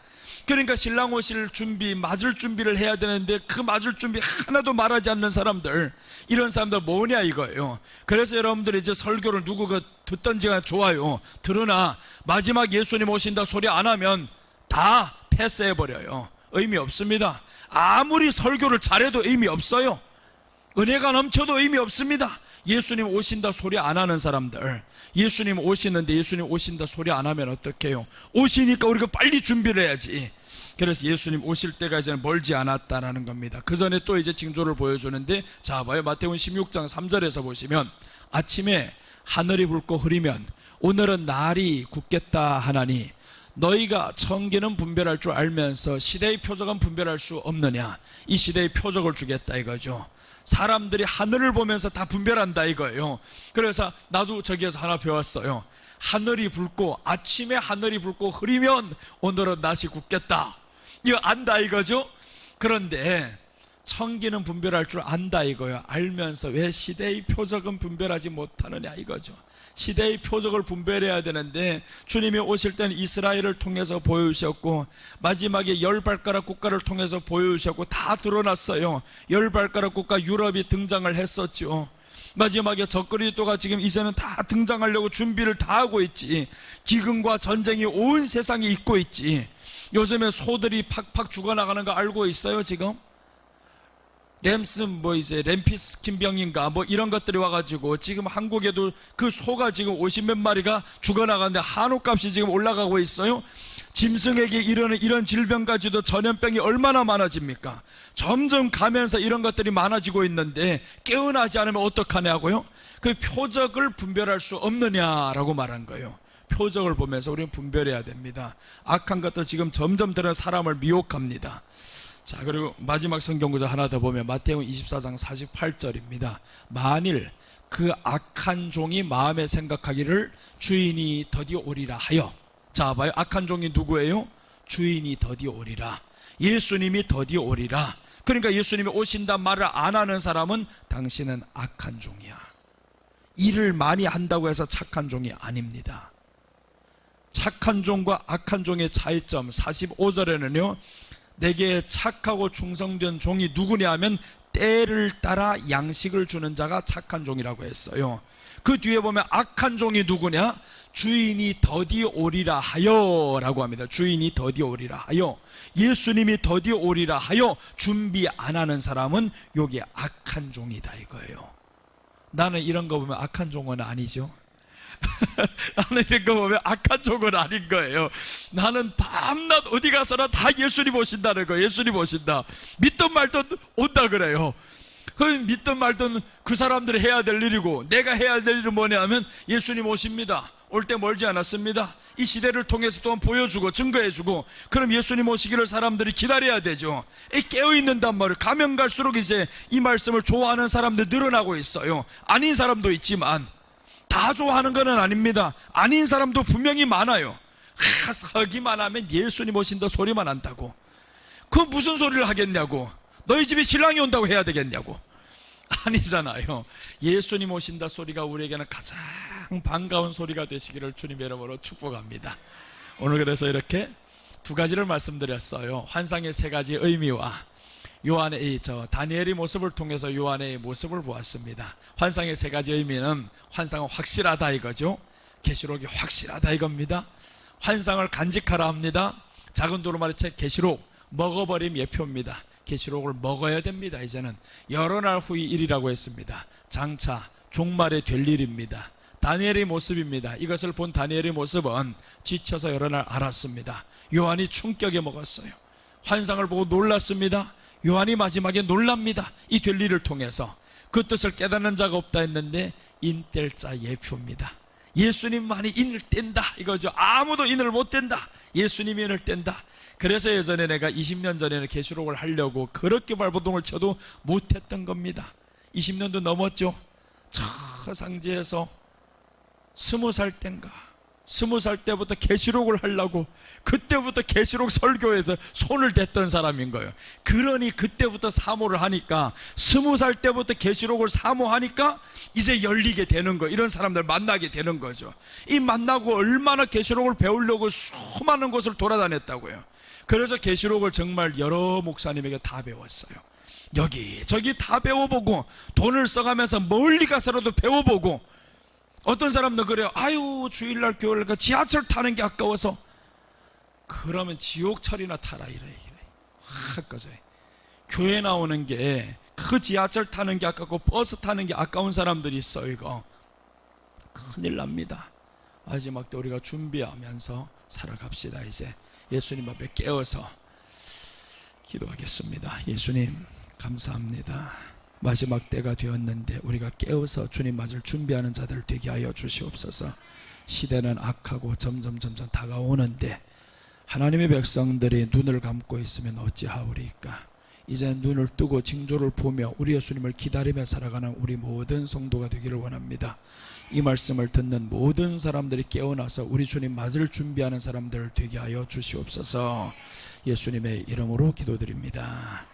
Speaker 1: 그러니까 신랑 오실 준비, 맞을 준비를 해야 되는데 그 맞을 준비 하나도 말하지 않는 사람들, 이런 사람들 뭐냐 이거예요. 그래서 여러분들이 이제 설교를 누구가 듣던지가 좋아요. 그러나 마지막 예수님 오신다 소리 안 하면 다 패스해버려요. 의미 없습니다. 아무리 설교를 잘해도 의미 없어요. 은혜가 넘쳐도 의미 없습니다. 예수님 오신다 소리 안 하는 사람들, 예수님 오시는데 예수님 오신다 소리 안 하면 어떡해요? 오시니까 우리가 빨리 준비를 해야지. 그래서 예수님 오실 때가 이제는 멀지 않았다라는 겁니다. 그 전에 또 이제 징조를 보여주는데, 자 봐요. 마태복음 16장 3절에서 보시면, 아침에 하늘이 붉고 흐리면 오늘은 날이 굳겠다 하나니 너희가 청기는 분별할 줄 알면서 시대의 표적은 분별할 수 없느냐. 이 시대의 표적을 주겠다 이거죠. 사람들이 하늘을 보면서 다 분별한다 이거예요. 그래서 나도 저기에서 하나 배웠어요. 하늘이 붉고, 아침에 하늘이 붉고 흐리면 오늘은 낮이 굳겠다, 이거 안다 이거죠. 그런데 청기는 분별할 줄 안다 이거예요. 알면서 왜 시대의 표적은 분별하지 못하느냐 이거죠. 시대의 표적을 분별해야 되는데, 주님이 오실 때는 이스라엘을 통해서 보여주셨고, 마지막에 10발가락 국가를 통해서 보여주셨고, 다 드러났어요. 10발가락 국가 유럽이 등장을 했었죠. 마지막에 적그리스도가 지금 이제는 다 등장하려고 준비를 다 하고 있지. 기근과 전쟁이 온 세상에 있고 있지. 요즘에 소들이 팍팍 죽어나가는 거 알고 있어요 지금? 램피스킨병인가 이런 것들이 와가지고 지금 한국에도 그 소가 지금 50몇 마리가 죽어나가는데 한우값이 지금 올라가고 있어요. 짐승에게 이르는 이런 질병 가지고 전염병이 얼마나 많아집니까? 점점 가면서 이런 것들이 많아지고 있는데 깨어나지 않으면 어떡하냐고요? 그 표적을 분별할 수 없느냐라고 말한 거예요. 표적을 보면서 우리는 분별해야 됩니다. 악한 것들 지금 점점 들은 사람을 미혹합니다. 자, 그리고 마지막 성경구절 하나 더 보면 마태복음 24장 48절입니다. 만일 그 악한 종이 마음에 생각하기를 주인이 더디 오리라 하여. 자 봐요. 악한 종이 누구예요? 주인이 더디 오리라. 예수님이 더디 오리라. 그러니까 예수님이 오신단 말을 안 하는 사람은 당신은 악한 종이야. 일을 많이 한다고 해서 착한 종이 아닙니다. 착한 종과 악한 종의 차이점 45절에는요 내게 착하고 충성된 종이 누구냐 하면 때를 따라 양식을 주는 자가 착한 종이라고 했어요. 그 뒤에 보면 악한 종이 누구냐? 주인이 더디 오리라 하여 라고 합니다. 주인이 더디 오리라 하여. 예수님이 더디 오리라 하여 준비 안 하는 사람은 요게 악한 종이다 이거예요. 나는 이런 거 보면 악한 종은 아니죠. 나는 이런 거 보면 악한 종은 아닌 거예요. 나는 밤낮 어디 가서나 다 예수님 오신다는 거예요. 예수님 오신다. 믿든 말든 온다 그래요. 그 믿든 말든 그 사람들이 해야 될 일이고, 내가 해야 될 일은 뭐냐면 예수님 오십니다. 올 때 멀지 않았습니다. 이 시대를 통해서 또한 보여주고 증거해주고, 그럼 예수님 오시기를 사람들이 기다려야 되죠. 깨어있는단 말이에요. 가면 갈수록 이제 이 말씀을 좋아하는 사람들 늘어나고 있어요. 아닌 사람도 있지만 다 좋아하는 건 아닙니다. 아닌 사람도 분명히 많아요. 서기만 하면 예수님 오신다 소리만 한다고. 그 무슨 소리를 하겠냐고. 너희 집에 신랑이 온다고 해야 되겠냐고. 아니잖아요. 예수님 오신다 소리가 우리에게는 가장 반가운 소리가 되시기를 주님의 이름으로 축복합니다. 오늘 그래서 이렇게 두 가지를 말씀드렸어요. 환상의 세 가지 의미와 요한의 다니엘의 모습을 통해서 요한의 모습을 보았습니다. 환상의 세 가지 의미는, 환상은 확실하다 이거죠. 계시록이 확실하다 이겁니다. 환상을 간직하라 합니다. 작은 두루마리 책 계시록, 먹어버림 예표입니다. 계시록을 먹어야 됩니다. 이제는 여러 날 후의 일이라고 했습니다. 장차 종말에 될 일입니다. 다니엘의 모습입니다. 이것을 본 다니엘의 모습은 지쳐서 여러 날 알았습니다. 요한이 충격에 먹었어요. 환상을 보고 놀랐습니다. 요한이 마지막에 놀랍니다. 이 될 일을 통해서 그 뜻을 깨닫는 자가 없다 했는데 인뗄 자 예표입니다. 예수님만이 인을 뗀다 이거죠. 아무도 인을 못 뗀다. 예수님이 인을 뗀다. 그래서 예전에 내가 20년 전에는 계시록을 하려고 그렇게 발버둥을 쳐도 못했던 겁니다. 20년도 넘었죠. 저 상지에서 20살 땐가 20살 때부터 계시록을 하려고 그때부터 계시록 설교에서 손을 댔던 사람인 거예요. 그러니 그때부터 사모를 하니까 20살 때부터 계시록을 사모하니까 이제 열리게 되는 거예요. 이런 사람들 만나게 되는 거죠. 이 만나고 얼마나 계시록을 배우려고 수많은 곳을 돌아다녔다고요. 그래서 계시록을 정말 여러 목사님에게 다 배웠어요. 여기저기 다 배워보고 돈을 써가면서 멀리 가서라도 배워보고, 어떤 사람도 그래요. 아유, 주일날 교회를 가 지하철 타는 게 아까워서. 그러면 지옥철이나 타라 이래 얘기를 확 꺼져요. 교회 나오는 게, 그 지하철 타는 게 아깝고 버스 타는 게 아까운 사람들이 있어. 이거 큰일 납니다. 마지막 때 우리가 준비하면서 살아갑시다. 이제 예수님 앞에 깨어서 기도하겠습니다. 예수님 감사합니다. 마지막 때가 되었는데 우리가 깨어서 주님 맞을 준비하는 자들 되게 하여 주시옵소서. 시대는 악하고 점점 다가오는데 하나님의 백성들이 눈을 감고 있으면 어찌하오리까. 이제 눈을 뜨고 징조를 보며 우리 예수님을 기다리며 살아가는 우리 모든 성도가 되기를 원합니다. 이 말씀을 듣는 모든 사람들이 깨어나서 우리 주님 맞을 준비하는 사람들 되게 하여 주시옵소서. 예수님의 이름으로 기도드립니다.